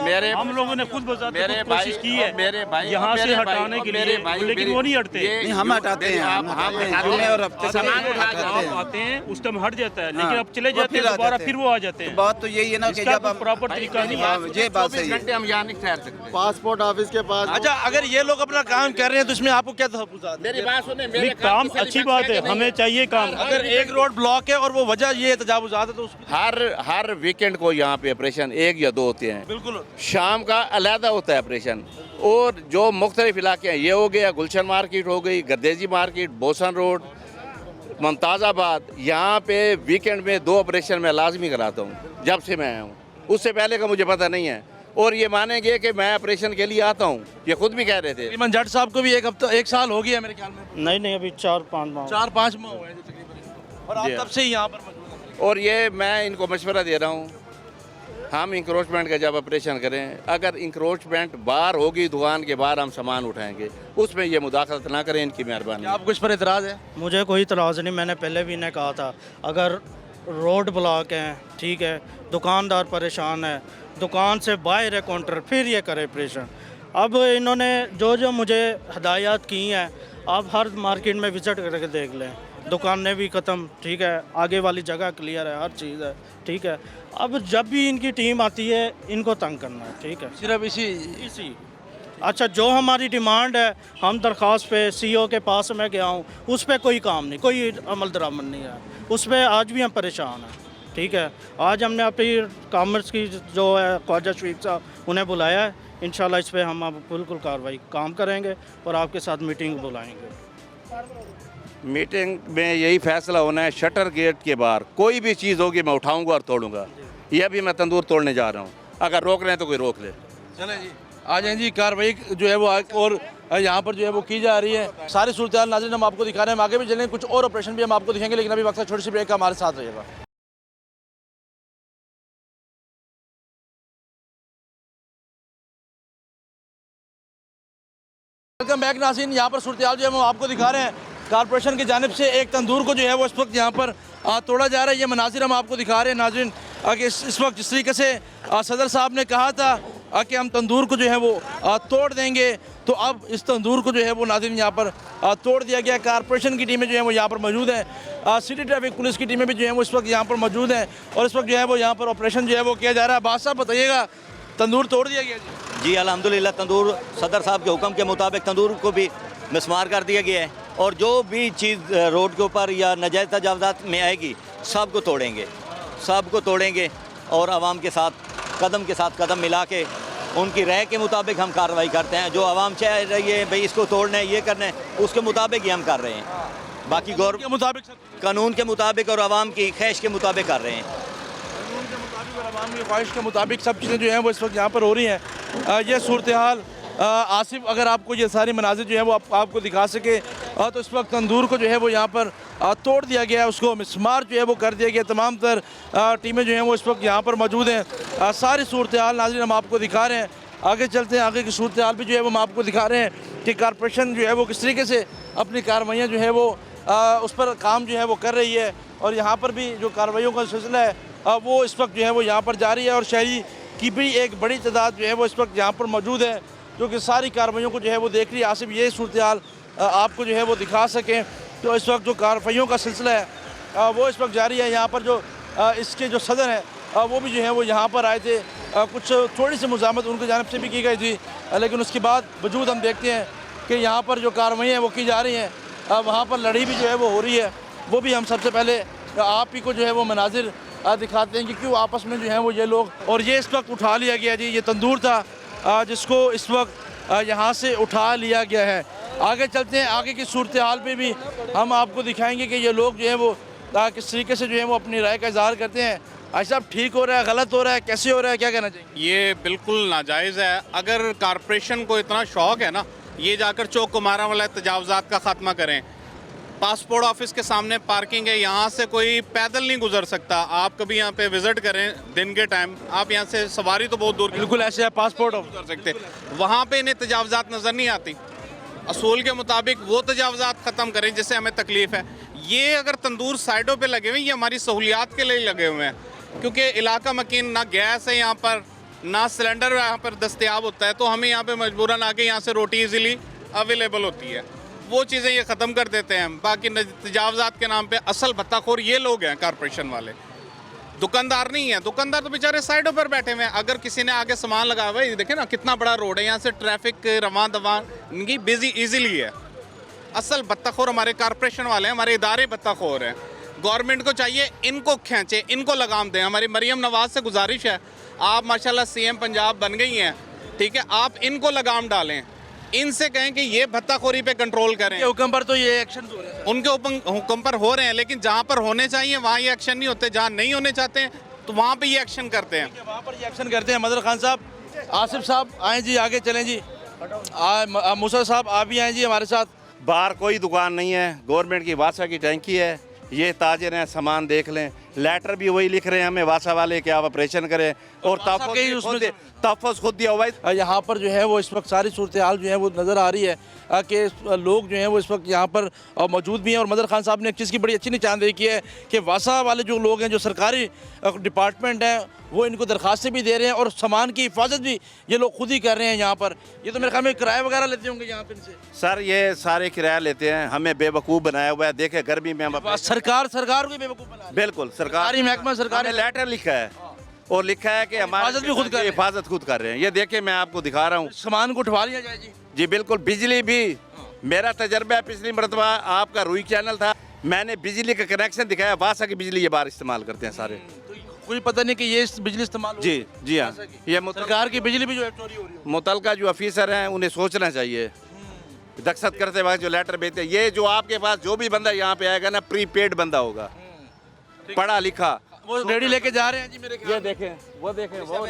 मेरे हम लोगों ने खुद मेरे कोशिश की है मेरे भाई यहाँ से हटाने के लिए, लेकिन वो नहीं हटते। हम हटाते हैं, जुम्मे और हफ्ते सामान आप आते हैं उस टाइम हट जाता है, लेकिन अब चले जाते हैं दोबारा फिर वो आ जाते हैं। बात तो यही है ना कि जब हम प्रॉपर तरीका नहीं है, ये बात सही है। घंटे हम यहाँ नहीं ठहर सकते। पासपोर्ट ऑफिस के पास। अच्छा, अगर ये लोग अपना काम कर रहे हैं तो इसमें आपको क्या तहफ़्फ़ुज़ात? मेरी बात सुने, नहीं काम अच्छी बात है, हमें चाहिए काम। अगर एक रोड ब्लॉक है और वो वजह ये तजावुज़ात है तो उसकी हर वीकेंड को यहाँ पे ऑपरेशन 1 या 2 होते हैं। बिल्कुल शाम का अलहदा होता है ऑपरेशन। और जो मुख्तलिफ इलाके हैं, ये हो गया गुलशन मार्केट हो गई, गर्देजी मार्केट, बोसन रोड, मुमताज़ाबाद, यहाँ पे वीकेंड में 2 ऑपरेशन मैं लाजमी कराता हूँ जब से मैं आया हूँ। उससे पहले का मुझे पता नहीं है। और ये मानेंगे कि मैं ऑपरेशन के लिए आता हूँ, ये खुद भी कह रहे थे। तकरीबन जट साहब को भी 1 साल हो गया मेरे ख्याल में। नहीं अभी 4-5 माह 4-5 माह हुए हैं तकरीबन, और आप तब से ही यहाँ पर मौजूद हैं। और ये मैं इनको मशवरा दे रहा हूँ, हम इंक्रोचमेंट का जब ऑपरेशन करें, अगर इंक्रोचमेंट बाहर होगी, दुकान के बाहर हम सामान उठाएंगे, उसमें ये मुदाखलत ना करें, इनकी मेहरबानी। आपको इस पर एतराज़ है? मुझे कोई इतराज़ नहीं, मैंने पहले भी इन्हें कहा था अगर रोड ब्लॉक है, ठीक है, दुकानदार परेशान है, दुकान से बाहर है काउंटर, फिर ये करे ऑपरेशन। अब इन्होंने जो मुझे हदायत की हैं, आप हर मार्केट में विज़िट करके देख लें, दुकानें भी ख़त्म, ठीक है, आगे वाली जगह क्लियर है, हर चीज़ है, ठीक है। अब जब भी इनकी टीम आती है इनको तंग करना है, ठीक है, सिर्फ इसी अच्छा जो हमारी डिमांड है, हम दरख्वास्त पे CEO के पास मैं गया हूँ, उस पर कोई काम नहीं, कोई अमल दरामद नहीं है, उस पर आज भी हम परेशान हैं, ठीक है। आज हमने अपनी कॉमर्स की जो है ख्वाजा शफीक साहब उन्हें बुलाया है, इंशाल्लाह इस पर हम अब बिल्कुल कार्रवाई काम करेंगे और आपके साथ मीटिंग बुलाएंगे। मीटिंग में यही फैसला होना है, शटर गेट के बाहर कोई भी चीज़ होगी मैं उठाऊंगा और तोड़ूंगा। यह भी मैं तंदूर तोड़ने जा रहा हूँ, अगर रोक रहे हैं तो कोई रोक ले। चले जी, आ जाए जी, कार्रवाई जो है वो और यहाँ पर जो है वो की जा रही है। सारी सूरत नाज़रीन हम आपको दिखा रहे हैं, हम आगे भी चलेंगे, कुछ और ऑपरेशन भी हम आपको दिखाएंगे, लेकिन अभी वक्त छोटी सी ब्रेक का, हमारे साथ रहिएगा। वेलकम बैक नाज़रीन, यहाँ पर सूरत जो है वो आपको दिखा रहे हैं। कॉर्पोरेशन की जानिब से एक तंदूर को जो है वो इस वक्त यहाँ पर तोड़ा जा रहा है। ये मनाजिर हम आपको दिखा रहे हैं नाज़रीन कि इस वक्त जिस तरीके से सदर साहब ने कहा था कि हम तंदूर को जो है वो तोड़ देंगे, तो अब इस तंदूर को जो है वो नाज़रीन यहाँ पर तोड़ दिया गया। कारपोरेशन की टीमें जो है वो यहाँ पर मौजूद हैं, सिटी ट्रैफिक पुलिस की टीमें भी जो है वो इस वक्त यहाँ पर मौजूद हैं और इस वक्त जो है वो यहाँ पर ऑपरेशन जो है वो किया जा रहा है। बादशाह साहब बताइएगा, तंदूर तोड़ दिया गया जी अल्हम्दुलिल्लाह, तंदूर सदर साहब के हुक्म के मुताबिक तंदूर को भी मिसमार कर दिया गया है और जो भी चीज़ रोड के ऊपर या नाजायज़ तजावज़ात में आएगी सब को तोड़ेंगे और आवाम के साथ कदम मिला के उनकी राय के मुताबिक हम कार्रवाई करते हैं। जो आवाम चाह रही है भाई इसको तोड़ना है, ये करना है, उसके मुताबिक ही हम कर रहे हैं। बाकी गौर के मुताबिक, कानून के मुताबिक और आवाम की ख्वाहिश के मुताबिक कर रहे हैं। कानून के मुताबिक और आवाम की ख्वाहिश के मुताबिक सब चीज़ें जो हैं वो इस वक्त यहाँ पर हो रही हैं। ये सूरत हाल आसिफ, अगर आपको ये सारी मनाजिर जो है वो आपको दिखा सके तो इस वक्त तंदूर को जो है वो यहाँ पर तोड़ दिया गया है, उसको मिसमार जो है वो कर दिया गया। तमाम तर टीमें जो हैं वो इस वक्त यहाँ पर मौजूद हैं। सारी सूरत हाल नाज़रीन हम आपको दिखा रहे हैं। आगे चलते हैं, आगे की सूरत हाल भी जो है वो हम आपको दिखा रहे हैं कि कारपोरेशन जो है वो किस तरीके से अपनी कार्रवाइयाँ जो है वो उस पर काम जो है वो कर रही है और यहाँ पर भी जो कार्रवाइयों का सिलसिला है वो इस वक्त जो है वो यहाँ पर जारी है और शहरी की भी एक बड़ी तादाद जो है वो इस वक्त यहाँ पर मौजूद है जो कि सारी कार्रवाइयों को जो है वो देख रही है। आसिफ, ये सूरत हाल आपको जो है वो दिखा सकें तो इस वक्त जो कार्रवाइयों का सिलसिला है वो इस वक्त जारी है। यहाँ पर जो इसके जो सदर हैं वो भी जो है वो यहाँ पर आए थे, कुछ थोड़ी सी मुज़ाहमत उनकी जानिब से भी की गई थी, लेकिन उसके बाद वजूद हम देखते हैं कि यहाँ पर जो कार्रवाइयाँ वो की जा रही हैं, वहाँ पर लड़ाई भी जो है वो हो रही है। वो भी हम सबसे पहले आप ही को जो है वो मनाजिर दिखाते हैं कि क्यों आपस में जो है वो ये लोग, और ये इस वक्त उठा लिया गया जी, ये तंदूर था जिसको इस वक्त यहाँ से उठा लिया गया है। आगे चलते हैं, आगे की सूरत हाल पे भी हम आपको दिखाएंगे कि ये लोग जो है वो किस तरीके से जो है वो अपनी राय का इजहार करते हैं। अच्छा, साहब ठीक हो रहा है, गलत हो रहा है, कैसे हो रहा है, क्या कहना चाहिए? ये बिल्कुल नाजायज़ है। अगर कारपोरेशन को इतना शौक़ है ना, ये जाकर चौक कुमारा वाला तजावज़ात का ख़त्मा करें। पासपोर्ट ऑफिस के सामने पार्किंग है, यहाँ से कोई पैदल नहीं गुजर सकता। आप कभी यहाँ पे विज़िट करें दिन के टाइम, आप यहाँ से सवारी तो बहुत दूर, बिल्कुल ऐसे है, पासपोर्ट गुजर सकते, वहाँ पे इन्हें तजावज़ात नज़र नहीं आती। असूल के मुताबिक वो तजावज़ात ख़त्म करें जिससे हमें तकलीफ़ है। ये अगर तंदूर साइडों पे लगे हुए हैं, ये हमारी सहूलियात के लिए लगे हुए हैं, क्योंकि इलाका मकीन ना गैस है यहाँ पर, ना सिलेंडर यहाँ पर दस्तयाब होता है, तो हमें यहाँ पे मजबूरन आके यहाँ से रोटी इजीली अवेलेबल होती है। वो चीज़ें ये ख़त्म कर देते हैं। बाकी तजावज़ात के नाम पे असल भत्ताखोर ये लोग हैं, कारपोरेशन वाले, दुकानदार नहीं है। दुकानदार तो बेचारे साइडों पर बैठे हुए हैं। अगर किसी ने आगे सामान लगाया हुआ है, देखें ना कितना बड़ा रोड है, यहाँ से ट्रैफिक रवां दवां इनकी बिजी ईजीली है। असल भत्ताखोर हमारे कारपोरेशन वाले हैं, हमारे इदारे भत्ताखोर हैं। गवर्नमेंट को चाहिए इनको खींचे, इनको लगाम दें। हमारी मरियम नवाज से गुजारिश है, आप माशाल्लाह सीएम पंजाब बन गई हैं, ठीक है, आप इनको लगाम डालें, इनसे कहें कि ये भत्ताखोरी पे कंट्रोल करें। हुक्म पर तो ये एक्शन हो रहे हैं, उनके हुक्म पर हो रहे हैं, लेकिन जहाँ पर होने चाहिए वहाँ ये एक्शन नहीं होते, जहाँ नहीं होने चाहते हैं तो वहाँ पे ये एक्शन करते हैं। वहाँ पर ये एक्शन करते हैं। मदर खान साहब, आसिफ साहब आएँ जी, आगे चलें जी। मूसा साहब आप भी आएँ जी हमारे साथ। बाहर कोई दुकान नहीं है, गवर्नमेंट की वासा की टैंकी है, ये ताजिर हैं, सामान देख लें। लेटर भी वही लिख रहे हैं हमें वासा वाले कि आप ऑपरेशन करें, और तहफ़्फ़ुज़ खुद दिया हुआ है। यहाँ पर जो है वो इस वक्त सारी सूरत हाल जो है वो नज़र आ रही है कि लोग जो हैं वो इस वक्त यहाँ पर मौजूद भी हैं। और मदर खान साहब ने एक चीज़ की बड़ी अच्छी निशानदेही की है कि वासा वाले जो लोग हैं, जो सरकारी डिपार्टमेंट हैं, वो इनको दरख्वास्तें भी दे रहे हैं और सामान की हिफाजत भी ये लोग खुद ही कर रहे हैं यहाँ पर। ये तो मेरे ख्याल में किराया वगैरह लेते होंगे यहाँ पर इनसे। सर ये सारे किराया लेते हैं, हमें बेवकूफ़ बनाया हुआ है। देखे गर्मी में हम सरकार को बेवकूफ़ बनाया, बिल्कुल सरकारी महकमा सरकार ने लेटर लिखा है और लिखा है कि हमारी हिफाजत खुद कर रहे हैं। ये देखिए मैं आपको दिखा रहा हूँ, सामान को उठवा लिया जाए जी। जी बिल्कुल। बिजली भी मेरा तजर्बा है, पिछली मरतबा आपका रुई चैनल था, मैंने बिजली का कनेक्शन दिखाया, वासा की बिजली ये बार इस्तेमाल करते हैं सारे। कोई पता नहीं कि ये बिजली इस्तेमाल जी जी हाँ, ये सरकार की बिजली भी जो है चोरी हो रही है। मुतलका जो ऑफिसर हैं उन्हें सोचना चाहिए, दस्तखत करते वक्त जो लेटर भेजते हैं, ये जो आपके पास जो भी बंदा यहाँ पे आएगा ना, प्रीपेड बंदा होगा, पढ़ा लिखा। वो रेडी लेके जा रहे हैं जी मेरे ख्याल। ये देखें, वो देखें, वो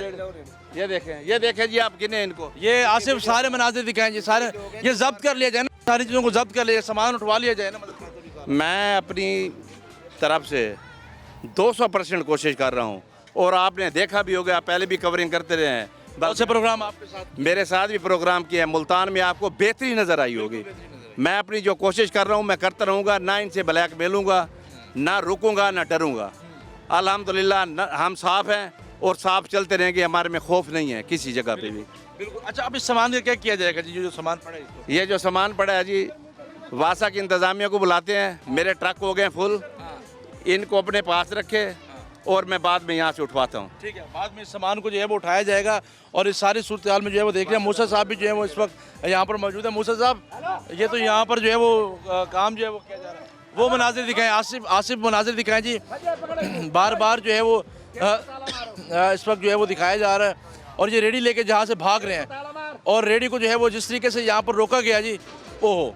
ये देखें, ये देखें जी, आप गिने इनको। ये आसिफ सारे मनाजिर दिखाएं जी, सारे ये जब्त कर लिया जाए ना, सारी चीज़ों को जब्त कर लिया जाए, सामान उठवा लिया जाए ना। मैं अपनी तरफ से 200% कोशिश कर रहा हूँ, और आपने देखा भी होगा, पहले भी कवरिंग करते रहे हैं, बहुत से प्रोग्राम आपके साथ, मेरे साथ भी प्रोग्राम किया है। मुल्तान में आपको बेहतरी नज़र आई होगी। मैं अपनी जो कोशिश कर रहा हूँ मैं करता रहूँगा, ना इनसे ब्लैक मेलूँगा, ना रुकूंगा ना डरूंगा। अल्हम्दुलिल्लाह हम साफ हैं और साफ चलते रहेंगे, हमारे में खौफ नहीं है किसी जगह पे भी। बिल्कुल। अच्छा, अब इस सामान का क्या किया जाएगा जी? जो सामान पड़ा है इसको? ये जो सामान पड़ा है जी, वासा की इंतज़ामिया को बुलाते हैं, मेरे ट्रक हो गए फुल, इनको अपने पास रखे और मैं बाद में यहाँ से उठवाता हूँ। ठीक है, बाद में इस सामान को जो है वो उठाया जाएगा। और इस सारी सूरत हाल में जो है वो देख रहे हैं मूसा साहब भी जो है वो इस वक्त यहाँ पर मौजूद है। मूसा साहब, ये तो यहाँ पर जो है वो काम जो है वो किया जा रहा है, वो मनाजिर दिखाएं, आसिफ मनाजिर दिखाएं जी। बार बार जो है वो इस वक्त जो है वो दिखाया जा रहा है और ये रेडी लेके जहाँ से भाग रहे हैं और रेडी को जो है वो जिस तरीके से यहाँ पर रोका गया जी, ओहो,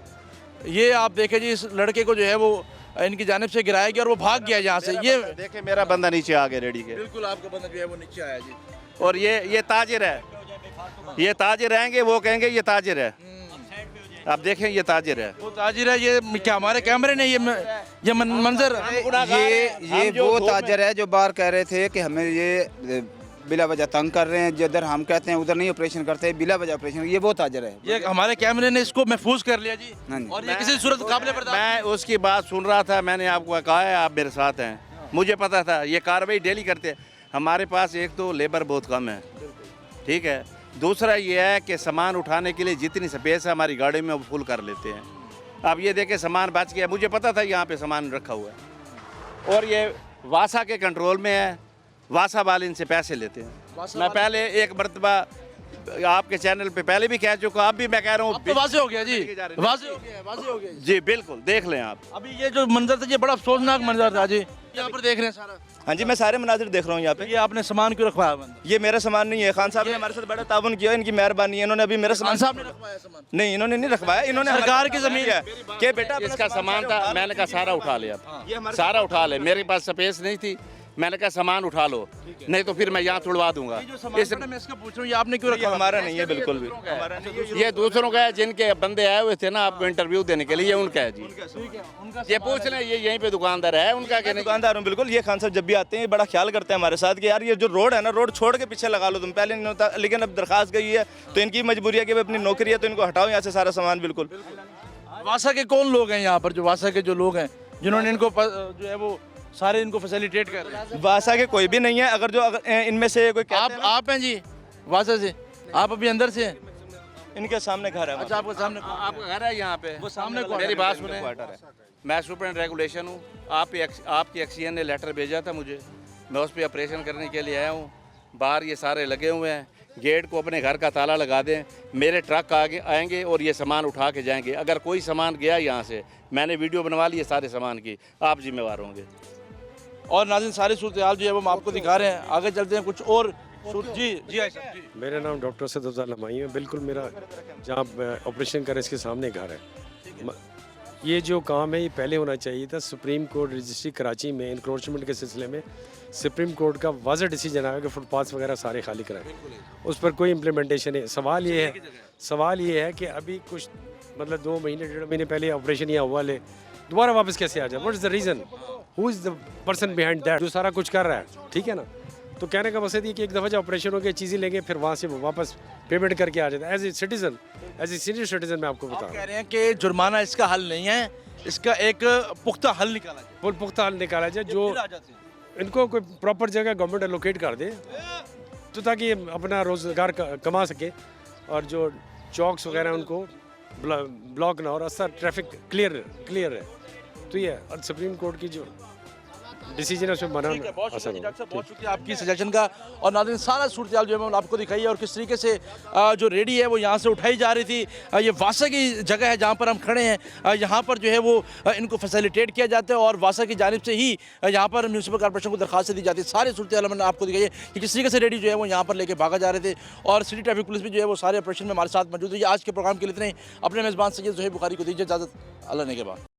ये आप देखें जी, इस लड़के को जो है वो इनकी जानिब से गिराया गया और वो भाग गया यहाँ से। ये देखे मेरा बंदा नीचे आ गया रेडी के। बिल्कुल, आपका बंदा जो है वो नीचे आया जी। और ये ताजिर है, ये ताजिर आएंगे, वो कहेंगे ये ताजिर है। आप देखें ये ताजिर है, वो ताजिर है। ये क्या हमारे कैमरे ने ये मंजर, ये वो ताजर है जो बाहर कह रहे थे कि हमें ये बिला वजह तंग कर रहे हैं, जिधर हम कहते हैं उधर नहीं ऑपरेशन करते, बिला वजह ऑपरेशन। ये वो ताजर है, ये हमारे कैमरे ने इसको महफूज कर लिया जी। और ये किसी सूरत काबिल बर्दाश्त। मैं उसकी बात सुन रहा था, मैंने आपको कहा है आप मेरे साथ हैं, मुझे पता था ये कार्रवाई डेली करते हैं। हमारे पास एक तो लेबर बहुत कम है, ठीक है, दूसरा ये है कि सामान उठाने के लिए जितनी स्पेस है हमारी गाड़ी में वो फुल कर लेते हैं। अब ये देखें सामान बच गया, मुझे पता था यहाँ पे सामान रखा हुआ है और ये वासा के कंट्रोल में है, वासा वाले इनसे पैसे लेते हैं। मैं पहले एक मरतबा आपके चैनल पे पहले भी कह चुका, अब भी मैं कह रहा हूँ। तो वाज़ेह हो गया जी, वाज़ेह हो गया जी, बिल्कुल देख लें आप। अभी ये जो मंजर था ये बड़ा अफसोसनाक मंजर था जी। यहाँ पर देख रहे हैं सारा। हाँ जी, मैं सारे मनाजिर देख रहा हूँ यहाँ पे। ये आपने सामान क्यों रखवाया बंदा? ये मेरा सामान नहीं है, खान साहब ने हमारे साथ बड़ा ताउन किया, इनकी मेहरबानी है, इन्होंने अभी मेरा सामान। साहब ने रखवाया सामान? नहीं, इन्होंने नहीं रखवाया, इन्होंने सरकार की जमीन है कि बेटा इसका सामान था, मैंने कहा सारा उठा ले, अब सारा उठा ले, मेरे पास स्पेस नहीं थी, मैंने कहा सामान उठा लो, नहीं तो फिर मैं यहाँ तुड़वा दूंगा। मैं इसका पूछ रहा हूँ, ये आपने क्यों रखा? हमारा नहीं है बिल्कुल भी, ये दूसरों का है, जिनके बंदे आए हुए थे ना आपको इंटरव्यू देने के लिए, ये उनका है जी। ये पूछ लें, ये यहीं पे दुकानदार है, उनका क्या नहीं? दुकानदार हूँ बिल्कुल। ये खान साहब जब भी आते हैं बड़ा ख्याल करते हैं हमारे साथ कि यार ये जो रोड है ना, रोड छोड़ के पीछे लगा लो तुम, पहले नहीं होता, लेकिन अब दरखास्त गई है तो इनकी मजबूरी है कि अपनी नौकरी है तो इनको हटाओ यहाँ से सारा सामान। बिल्कुल। वासा के कौन लोग हैं यहाँ पर, जो वासा के जो लोग हैं जिन्होंने इनको जो है वो सारे इनको फैसिलिटेट कर रहे हैं? वासा के कोई भी नहीं है। अगर इनमें से कोई आप हैं जी वासा से? आप अभी अंदर से हैं? इनके सामने घर है। अच्छा, आपके सामने आपका घर है यहाँ पे? वो सामने मेरी बात सुने, मैं सुपरिटेंडेंट रेगुलेशन हूँ, आपकी एक्सीएन ने लेटर भेजा था मुझे, मैं उस पर ऑपरेशन करने के लिए आया हूँ। बाहर ये सारे लगे हुए हैं, गेट को अपने घर का ताला लगा दें, मेरे ट्रक आगे आएंगे और ये सामान उठा के जाएंगे। अगर कोई सामान गया यहाँ से, मैंने वीडियो बनवा ली है सारे सामान की, आप जिम्मेवार होंगे। और नाज़रीन, सारी सूरत हाल जो है वो हम आपको दिखा रहे हैं, आगे चलते हैं कुछ और। जी जी जी, मेरा नाम डॉक्टर सैयद अफजल हमाई है। बिल्कुल मेरा जहाँ ऑपरेशन कर इसके सामने घर है। ये जो काम है ये पहले होना चाहिए था। सुप्रीम कोर्ट रजिस्ट्री कराची में इंक्रोचमेंट के सिलसिले में सुप्रीम कोर्ट का वाज़ह डिसीजन आया कि फुटपाथ वगैरह सारे खाली कराएं, उस पर कोई इम्प्लीमेंटेशन है। सवाल ये है कि अभी कुछ मतलब 2 महीने 1.5 महीने पहले ऑपरेशन यहाँ हुआ, ले दोबारा वापस कैसे आ जाए? What is the reason? Who is the person behind that जो सारा कुछ कर रहा है? ठीक है ना, तो कहने का मकसद ये कि एक दफ़ा जब ऑपरेशन हो गया चीज़ें लेंगे, फिर वहाँ से वापस पेमेंट करके आ जाता है। As a citizen, as a senior citizen मैं आपको बता कह रहे हैं कि जुर्माना इसका हल नहीं है, इसका एक पुख्ता हल निकाला जाए। पुख्ता हल निकाला जाए, जो इनको कोई प्रॉपर जगह गवर्नमेंट एलोकेट कर दे, तो ताकि अपना रोज़गार कमा सके और जो चौक्स वगैरह उनको ब्लॉक ना हो, रास्ता ट्रैफिक क्लियर है। तो ये सुप्रीम कोर्ट की जो डिसीजन है उसमें बहुत शुक्रिया आपकी सजेशन का। और नाज़रीन, सारा सूरत हाल जो है मैंने आपको दिखाई है और किस तरीके से जो रेडी है वो यहाँ से उठाई जा रही थी। ये वासा की जगह है जहाँ पर हम खड़े हैं, यहाँ पर जो है वो इनको फैसिलिटेट किया जाता है और वासा की जानिब से ही यहाँ पर म्यूनसिपल कॉर्पोरेशन को दरखास्त दी जाती है। सारे सूरत हाल मैंने आपको दिखाई है कि किस तरीके से रेडी जो है वो यहाँ पर लेके भागा जा रहे थे और सिटी ट्रैफिक पुलिस भी जो है वो सारे ऑपरेशन में हमारे साथ मौजूद है। आज के प्रोग्राम के लिए इतने ही। अपने मेज़बान सैयद ज़ोहैब बुखारी को दीजिए इजाज़त, अल्लाह ने के बाद।